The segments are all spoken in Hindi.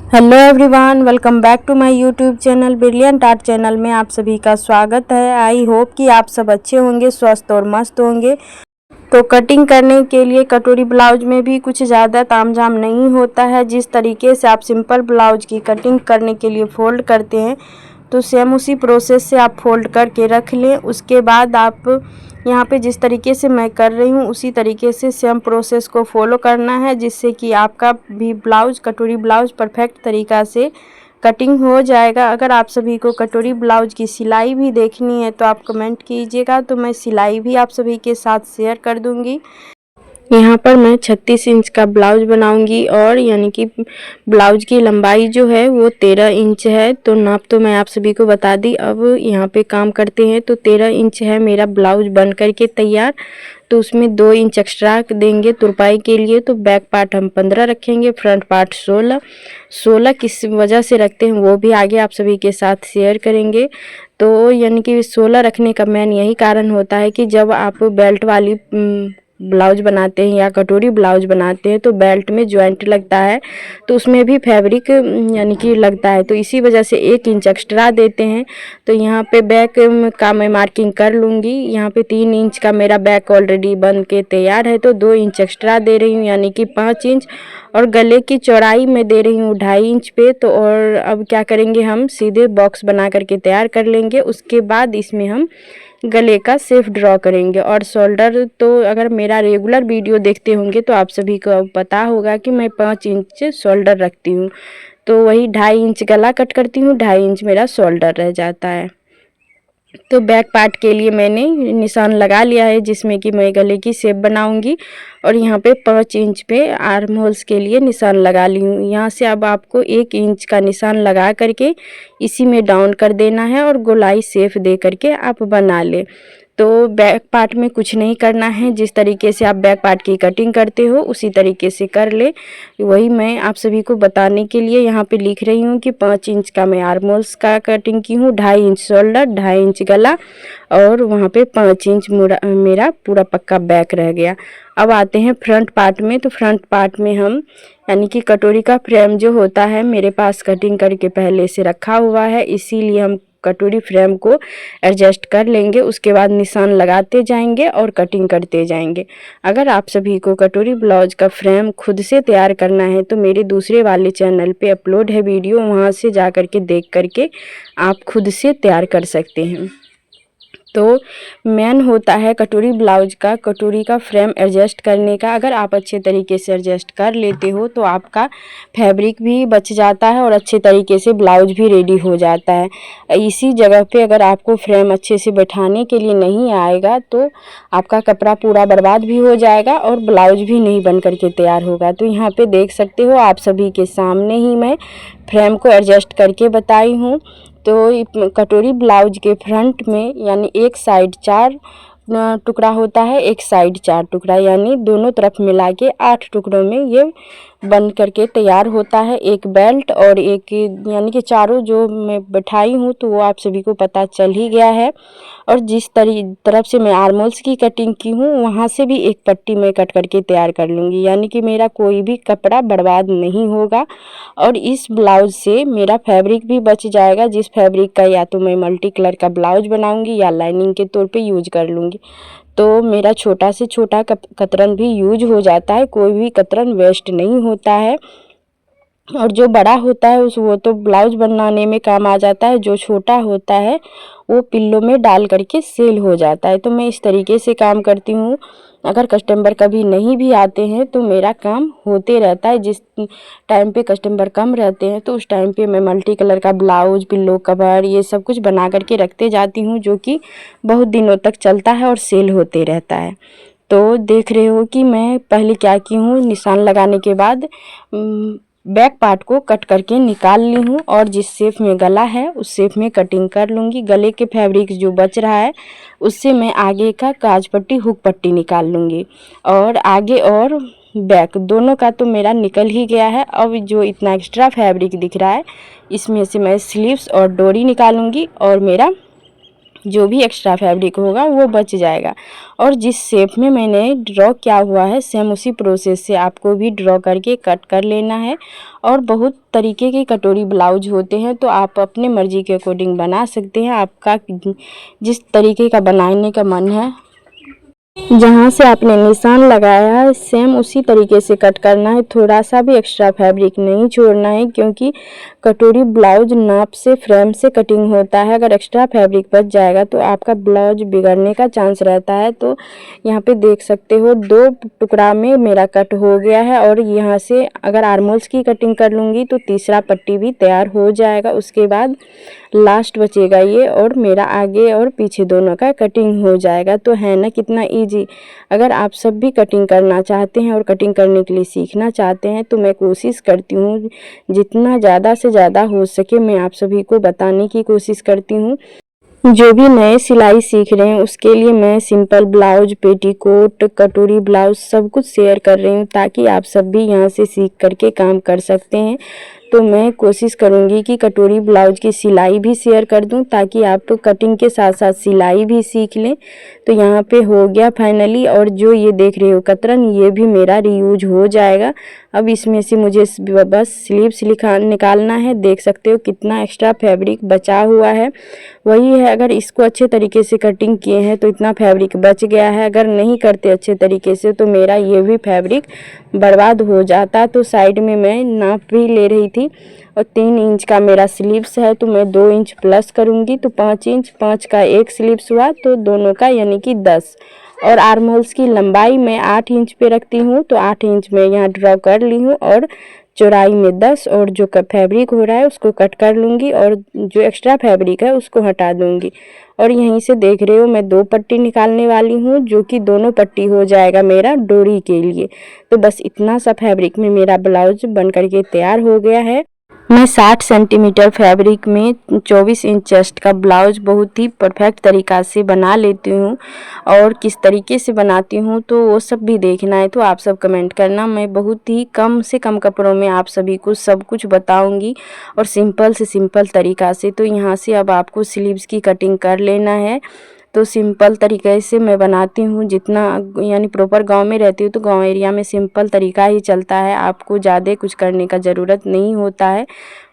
Hello everyone, welcome back to my YouTube channel brilliant art channel में आप सभी का स्वागत है। आई होप कि आप सब अच्छे होंगे, स्वस्थ और मस्त होंगे। तो कटिंग करने के लिए कटोरी ब्लाउज में भी कुछ ज़्यादा तामझाम नहीं होता है। जिस तरीके से आप सिंपल ब्लाउज की कटिंग करने के लिए फ़ोल्ड करते हैं तो सेम उसी प्रोसेस से आप फ़ोल्ड करके रख लें। उसके बाद आप यहाँ पे जिस तरीके से मैं कर रही हूँ उसी तरीके से सेम प्रोसेस को फॉलो करना है, जिससे कि आपका भी ब्लाउज कटोरी ब्लाउज परफेक्ट तरीक़ा से कटिंग हो जाएगा। अगर आप सभी को कटोरी ब्लाउज की सिलाई भी देखनी है तो आप कमेंट कीजिएगा, तो मैं सिलाई भी आप सभी के साथ शेयर कर दूँगी। यहाँ पर मैं 36 इंच का ब्लाउज बनाऊंगी और यानी कि ब्लाउज की लंबाई जो है वो 13 इंच है। तो नाप तो मैं आप सभी को बता दी। अब यहाँ पे काम करते हैं। तो 13 इंच है मेरा ब्लाउज बन करके तैयार। तो उसमें 2 इंच एक्स्ट्रा देंगे तुरपाई के लिए। तो बैक पार्ट हम 15 रखेंगे, फ्रंट पार्ट 16 किस वजह से रखते हैं वो भी आगे आप सभी के साथ शेयर करेंगे। तो यानी कि 16 रखने का मेन यही कारण होता है कि जब आप बेल्ट वाली ब्लाउज बनाते हैं या कटोरी ब्लाउज बनाते हैं तो बेल्ट में जॉइंट लगता है, तो उसमें भी फैब्रिक यानी कि लगता है। तो इसी वजह से 1 इंच एक्स्ट्रा देते हैं। तो यहाँ पे बैक का मैं मार्किंग कर लूँगी। यहाँ पे 3 इंच का मेरा बैक ऑलरेडी बन के तैयार है, तो 2 इंच एक्स्ट्रा दे रही हूँ यानी कि 5 इंच। और गले की चौड़ाई मैं दे रही हूँ 2.5 इंच पे। तो और अब क्या करेंगे, हम सीधे बॉक्स बना करके तैयार कर लेंगे। उसके बाद इसमें हम गले का शेप ड्रॉ करेंगे। और शोल्डर तो अगर मेरा रेगुलर वीडियो देखते होंगे तो आप सभी को पता होगा कि मैं 5 इंच शोल्डर रखती हूँ। तो वही 2.5 इंच गला कट करती हूँ, 2.5 इंच मेरा शोल्डर रह जाता है। तो बैक पार्ट के लिए मैंने निशान लगा लिया है जिसमें कि मैं गले की शेप बनाऊंगी। और यहाँ पे 5 इंच पे आर्म होल्स के लिए निशान लगा ली हूँ। यहाँ से अब आपको 1 इंच का निशान लगा करके इसी में डाउन कर देना है और गोलाई शेप दे करके आप बना ले। तो बैक पार्ट में कुछ नहीं करना है, जिस तरीके से आप बैक पार्ट की कटिंग करते हो उसी तरीके से कर ले। वही मैं आप सभी को बताने के लिए यहाँ पे लिख रही हूँ कि 5 इंच का मैं आर्म होल्स का कटिंग की हूँ, 2.5 इंच शोल्डर, 2.5 इंच गला और वहाँ पे 5 इंच मेरा पूरा पक्का बैक रह गया। अब आते हैं फ्रंट पार्ट में। तो फ्रंट पार्ट में हम यानी कि कटोरी का फ्रेम जो होता है मेरे पास कटिंग करके पहले से रखा हुआ है, इसीलिए हम कटोरी फ्रेम को एडजस्ट कर लेंगे। उसके बाद निशान लगाते जाएंगे और कटिंग करते जाएंगे। अगर आप सभी को कटोरी ब्लाउज का फ्रेम खुद से तैयार करना है तो मेरे दूसरे वाले चैनल पे अपलोड है वीडियो, वहाँ से जा करके देख करके आप खुद से तैयार कर सकते हैं। तो मेन होता है कटोरी ब्लाउज का कटोरी का फ्रेम एडजस्ट करने का। अगर आप अच्छे तरीके से एडजस्ट कर लेते हो तो आपका फैब्रिक भी बच जाता है और अच्छे तरीके से ब्लाउज भी रेडी हो जाता है। इसी जगह पे अगर आपको फ्रेम अच्छे से बैठाने के लिए नहीं आएगा तो आपका कपड़ा पूरा बर्बाद भी हो जाएगा और ब्लाउज भी नहीं बन करके तैयार होगा। तो यहाँ पे देख सकते हो आप सभी के सामने ही मैं फ्रेम को एडजस्ट करके बताई हूँ। तो कटोरी ब्लाउज के फ्रंट में यानी एक साइड 4 टुकड़ा होता है, एक साइड 4 टुकड़ा, यानी दोनों तरफ मिला के 8 टुकड़ों में ये बन करके तैयार होता है। एक बेल्ट और एक यानी कि चारों जो मैं बैठाई हूँ तो वो आप सभी को पता चल ही गया है। और जिस तरफ से मैं आर्म होल्स की कटिंग की हूँ वहाँ से भी एक पट्टी मैं कट करके तैयार कर लूँगी, यानी कि मेरा कोई भी कपड़ा बर्बाद नहीं होगा। और इस ब्लाउज से मेरा फैब्रिक भी बच जाएगा, जिस फैब्रिक का या तो मैं मल्टी कलर का ब्लाउज बनाऊंगी या लाइनिंग के तौर पे यूज कर लूँगी। तो मेरा छोटा से छोटा कतरन भी यूज हो जाता है, कोई भी कतरन वेस्ट नहीं होता है। और जो बड़ा होता है वो तो ब्लाउज बनाने में काम आ जाता है, जो छोटा होता है वो पिल्लों में डाल करके सेल हो जाता है। तो मैं इस तरीके से काम करती हूँ। अगर कस्टमर कभी नहीं भी आते हैं तो मेरा काम होते रहता है। जिस टाइम पे कस्टमर कम रहते हैं तो उस टाइम पे मैं मल्टी कलर का ब्लाउज, पिल्लो कवर ये सब कुछ बना करके रखते जाती हूँ, जो कि बहुत दिनों तक चलता है और सेल होते रहता है। तो देख रहे हो कि मैं पहले क्या की हूँ, निशान लगाने के बाद बैक पार्ट को कट करके निकाल ली हूँ और जिस शेप में गला है उस शेप में कटिंग कर लूँगी। गले के फैब्रिक जो बच रहा है उससे मैं आगे का काज पट्टी, हुक पट्टी निकाल लूँगी। और आगे और बैक दोनों का तो मेरा निकल ही गया है। अब जो इतना एक्स्ट्रा फैब्रिक दिख रहा है इसमें से मैं स्लीव्स और डोरी निकालूँगी और मेरा जो भी एक्स्ट्रा फैब्रिक होगा वो बच जाएगा। और जिस शेप में मैंने ड्रॉ किया हुआ है सेम उसी प्रोसेस से आपको भी ड्रॉ करके कट कर लेना है। और बहुत तरीके के कटोरी ब्लाउज होते हैं, तो आप अपने मर्ज़ी के अकॉर्डिंग बना सकते हैं। आपका जिस तरीके का बनाने का मन है, जहाँ से आपने निशान लगाया है सेम उसी तरीके से कट करना है। थोड़ा सा भी एक्स्ट्रा फैब्रिक नहीं छोड़ना है, क्योंकि कटोरी ब्लाउज नाप से फ्रेम से कटिंग होता है। अगर एक्स्ट्रा फैब्रिक बच जाएगा तो आपका ब्लाउज बिगड़ने का चांस रहता है। तो यहाँ पे देख सकते हो 2 टुकड़ा में मेरा कट हो गया है। और यहाँ से अगर आर्मोल्स की कटिंग कर लूँगी तो तीसरा पट्टी भी तैयार हो जाएगा। उसके बाद लास्ट बचेगा ये, और मेरा आगे और पीछे दोनों का कटिंग हो जाएगा। तो है ना कितना इजी। अगर आप सब भी कटिंग करना चाहते हैं और कटिंग करने के लिए सीखना चाहते हैं तो मैं कोशिश करती हूँ जितना ज़्यादा से ज़्यादा हो सके मैं आप सभी को बताने की कोशिश करती हूँ। जो भी नए सिलाई सीख रहे हैं उसके लिए मैं सिंपल ब्लाउज, पेटीकोट, कटोरी ब्लाउज सब कुछ शेयर कर रही हूँ, ताकि आप सब भी यहाँ से सीख करके काम कर सकते हैं। तो मैं कोशिश करूँगी कि कटोरी ब्लाउज की सिलाई भी शेयर कर दूँ, ताकि आप तो कटिंग के साथ साथ सिलाई भी सीख लें। तो यहाँ पे हो गया फाइनली। और जो ये देख रहे हो कतरन, ये भी मेरा रीयूज हो जाएगा। अब इसमें से मुझे बस स्लीव्स निकालना है। देख सकते हो कितना एक्स्ट्रा फैब्रिक बचा हुआ है। वही है, अगर इसको अच्छे तरीके से कटिंग किए हैं तो इतना फैब्रिक बच गया है। अगर नहीं करते अच्छे तरीके से तो मेरा ये भी फैब्रिक बर्बाद हो जाता। तो साइड में मैं नाप भी ले रही थी, और 3 इंच का मेरा स्लीव्स है तो मैं 2 इंच प्लस करूँगी तो 5 इंच, 5 का एक स्लीव्स हुआ तो दोनों का यानी कि 10। और आर्म होल्स की लंबाई मैं 8 इंच पे रखती हूँ, तो 8 इंच में यहाँ ड्रॉ कर ली हूँ। और चौड़ाई में 10, और जो फैब्रिक हो रहा है उसको कट कर लूँगी और जो एक्स्ट्रा फैब्रिक है उसको हटा दूँगी। और यहीं से देख रहे हो मैं 2 पट्टी निकालने वाली हूँ, जो कि दोनों पट्टी हो जाएगा मेरा डोरी के लिए। तो बस इतना सा फैब्रिक में मेरा ब्लाउज बन करके तैयार हो गया है। मैं 60 सेंटीमीटर फैब्रिक में 24 इंच चेस्ट का ब्लाउज बहुत ही परफेक्ट तरीक़ा से बना लेती हूँ। और किस तरीके से बनाती हूँ तो वो सब भी देखना है तो आप सब कमेंट करना। मैं बहुत ही कम से कम कपड़ों में आप सभी को सब कुछ बताऊँगी, और सिंपल से सिंपल तरीक़ा से। तो यहाँ से अब आपको स्लीव्स की कटिंग कर लेना है। तो सिंपल तरीके से मैं बनाती हूँ, जितना यानी प्रॉपर गांव में रहती हूँ तो गांव एरिया में सिंपल तरीका ही चलता है। आपको ज़्यादा कुछ करने का ज़रूरत नहीं होता है।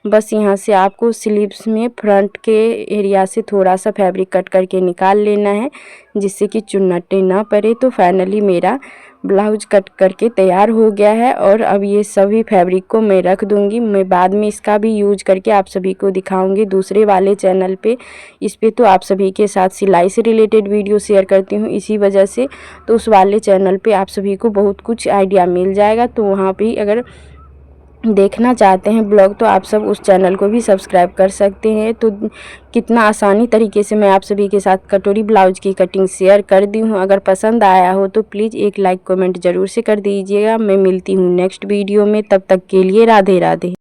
बस यहाँ से आपको स्लीव्स में फ्रंट के एरिया से थोड़ा सा फैब्रिक कट करके निकाल लेना है, जिससे कि चुन्नटे ना पड़े। तो फाइनली मेरा ब्लाउज कट करके तैयार हो गया है। और अब ये सभी फैब्रिक को मैं रख दूंगी। मैं बाद में इसका भी यूज करके आप सभी को दिखाऊंगी दूसरे वाले चैनल पे। इस पे तो आप सभी के साथ सिलाई से रिलेटेड वीडियो शेयर करती हूँ इसी वजह से। तो उस वाले चैनल पे आप सभी को बहुत कुछ आइडिया मिल जाएगा। तो वहाँ पे अगर देखना चाहते हैं ब्लॉग तो आप सब उस चैनल को भी सब्सक्राइब कर सकते हैं। तो कितना आसानी तरीके से मैं आप सभी के साथ कटोरी ब्लाउज की कटिंग शेयर कर दी हूँ। अगर पसंद आया हो तो प्लीज़ एक लाइक कमेंट ज़रूर से कर दीजिएगा। मैं मिलती हूँ नेक्स्ट वीडियो में, तब तक के लिए राधे राधे।